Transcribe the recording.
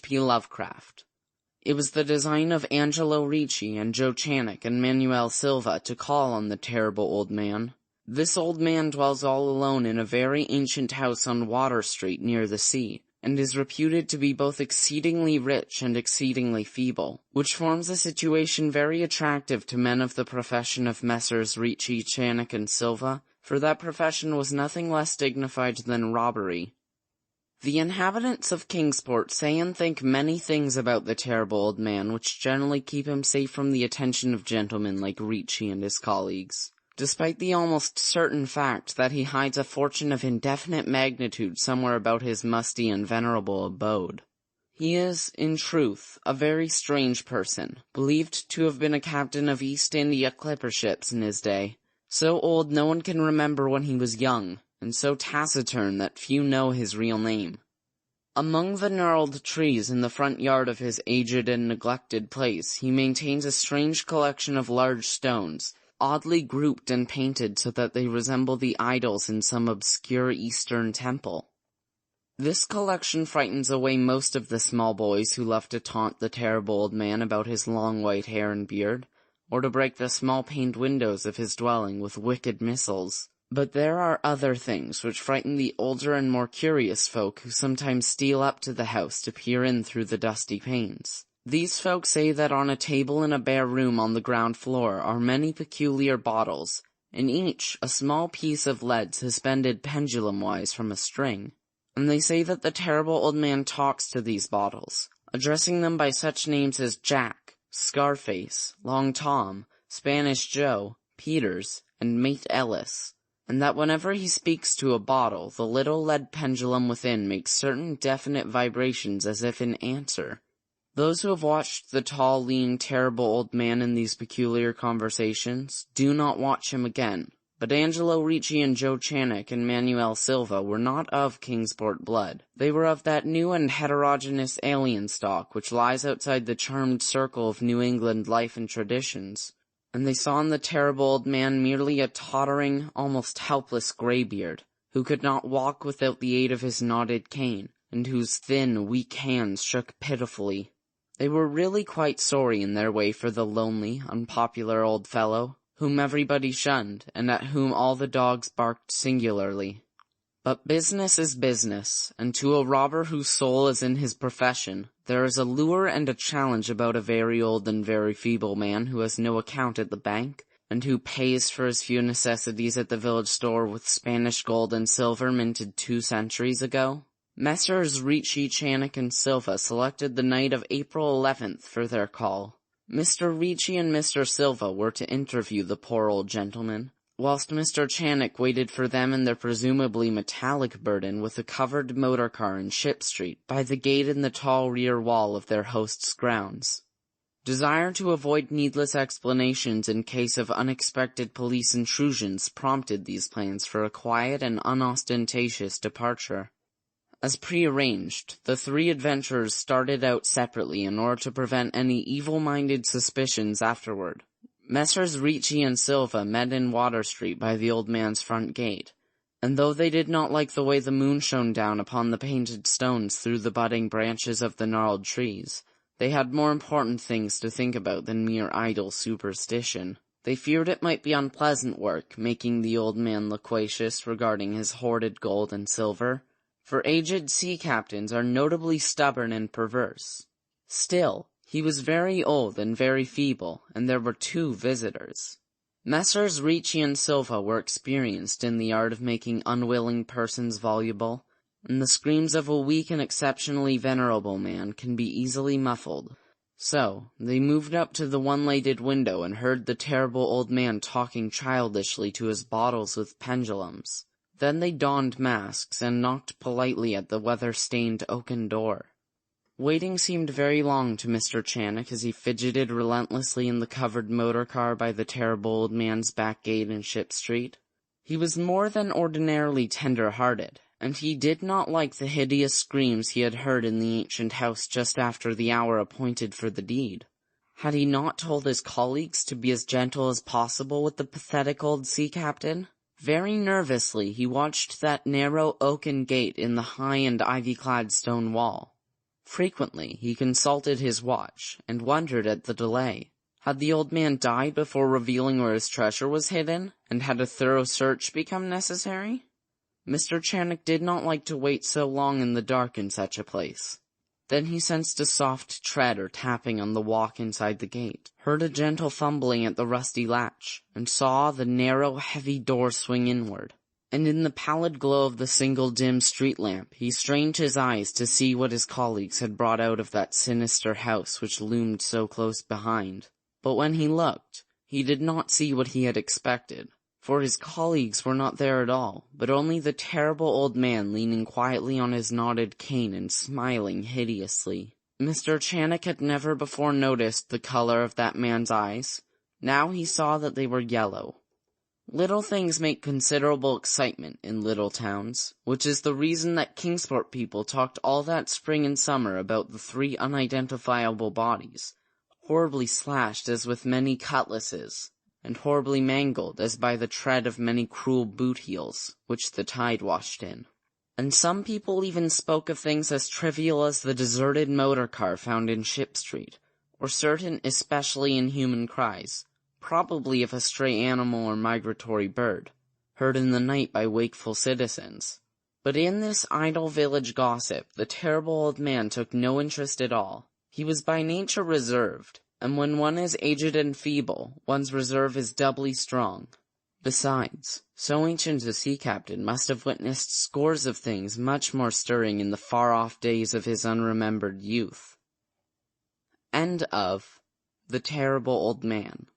H.P. Lovecraft. It was the design of Angelo Ricci and Joe Channock and Manuel Silva to call on the terrible old man. This old man dwells all alone in a very ancient house on Water Street near the sea, and is reputed to be both exceedingly rich and exceedingly feeble, which forms a situation very attractive to men of the profession of Messrs. Ricci, Channock, and Silva, for that profession was nothing less dignified than robbery. The inhabitants of Kingsport say and think many things about the terrible old man which generally keep him safe from the attention of gentlemen like Ricci and his colleagues, despite the almost certain fact that he hides a fortune of indefinite magnitude somewhere about his musty and venerable abode. He is, in truth, a very strange person, believed to have been a captain of East India clipper ships in his day, so old no one can remember when he was young, and so taciturn that few know his real name. Among the gnarled trees in the front yard of his aged and neglected place he maintains a strange collection of large stones, oddly grouped and painted so that they resemble the idols in some obscure Eastern temple. This collection frightens away most of the small boys who love to taunt the terrible old man about his long white hair and beard, or to break the small paned windows of his dwelling with wicked missiles. But there are other things which frighten the older and more curious folk who sometimes steal up to the house to peer in through the dusty panes. These folk say that on a table in a bare room on the ground floor are many peculiar bottles, in each a small piece of lead suspended pendulum-wise from a string. And they say that the terrible old man talks to these bottles, addressing them by such names as Jack, Scarface, Long Tom, Spanish Joe, Peters, and Mate Ellis, and that whenever he speaks to a bottle, the little lead pendulum within makes certain definite vibrations as if in answer. Those who have watched the tall, lean, terrible old man in these peculiar conversations do not watch him again. But Angelo Ricci and Joe Channock and Manuel Silva were not of Kingsport blood. They were of that new and heterogeneous alien stock which lies outside the charmed circle of New England life and traditions. And they saw in the terrible old man merely a tottering, almost helpless graybeard, who could not walk without the aid of his knotted cane, and whose thin, weak hands shook pitifully. They were really quite sorry in their way for the lonely, unpopular old fellow, whom everybody shunned, and at whom all the dogs barked singularly. But business is business, and to a robber whose soul is in his profession, there is a lure and a challenge about a very old and very feeble man who has no account at the bank, and who pays for his few necessities at the village store with Spanish gold and silver minted 2 centuries ago. Messrs. Ricci, Channock, and Silva selected the night of April 11th for their call. Mr. Ricci and Mr. Silva were to interview the poor old gentleman, whilst Mr. Channock waited for them and their presumably metallic burden with a covered motor car in Ship Street by the gate in the tall rear wall of their host's grounds. Desire to avoid needless explanations in case of unexpected police intrusions prompted these plans for a quiet and unostentatious departure. As prearranged, the 3 adventurers started out separately in order to prevent any evil-minded suspicions afterward. Messrs. Ricci and Silva met in Water Street by the old man's front gate, and though they did not like the way the moon shone down upon the painted stones through the budding branches of the gnarled trees, they had more important things to think about than mere idle superstition. They feared it might be unpleasant work, making the old man loquacious regarding his hoarded gold and silver, for aged sea captains are notably stubborn and perverse. Still, he was very old and very feeble, and there were 2 visitors. Messrs. Ricci and Silva were experienced in the art of making unwilling persons voluble, and the screams of a weak and exceptionally venerable man can be easily muffled. So, they moved up to the one-lighted window and heard the terrible old man talking childishly to his bottles with pendulums. Then they donned masks and knocked politely at the weather-stained oaken door. Waiting seemed very long to Mr. Channock as he fidgeted relentlessly in the covered motor car by the terrible old man's back gate in Ship Street. He was more than ordinarily tender-hearted, and he did not like the hideous screams he had heard in the ancient house just after the hour appointed for the deed. Had he not told his colleagues to be as gentle as possible with the pathetic old sea captain? Very nervously he watched that narrow oaken gate in the high and ivy-clad stone wall. Frequently he consulted his watch and wondered at the delay. Had the old man died before revealing where his treasure was hidden, and had a thorough search become necessary? Mr. Channick did not like to wait so long in the dark in such a place. Then he sensed a soft tread or tapping on the walk inside the gate, heard a gentle fumbling at the rusty latch, and saw the narrow, heavy door swing inward. And in the pallid glow of the single dim street lamp, he strained his eyes to see what his colleagues had brought out of that sinister house which loomed so close behind. But when he looked, he did not see what he had expected, for his colleagues were not there at all, but only the terrible old man leaning quietly on his knotted cane and smiling hideously. Mr. Channick had never before noticed the color of that man's eyes. Now he saw that they were yellow. Little things make considerable excitement in little towns, which is the reason that Kingsport people talked all that spring and summer about the 3 unidentifiable bodies, horribly slashed as with many cutlasses, and horribly mangled as by the tread of many cruel boot heels, which the tide washed in. And some people even spoke of things as trivial as the deserted motor car found in Ship Street, or certain especially inhuman cries, probably of a stray animal or migratory bird, heard in the night by wakeful citizens. But in this idle village gossip the terrible old man took no interest at all. He was by nature reserved, and when one is aged and feeble, one's reserve is doubly strong. Besides, so ancient a sea captain must have witnessed scores of things much more stirring in the far-off days of his unremembered youth. End of The Terrible Old Man.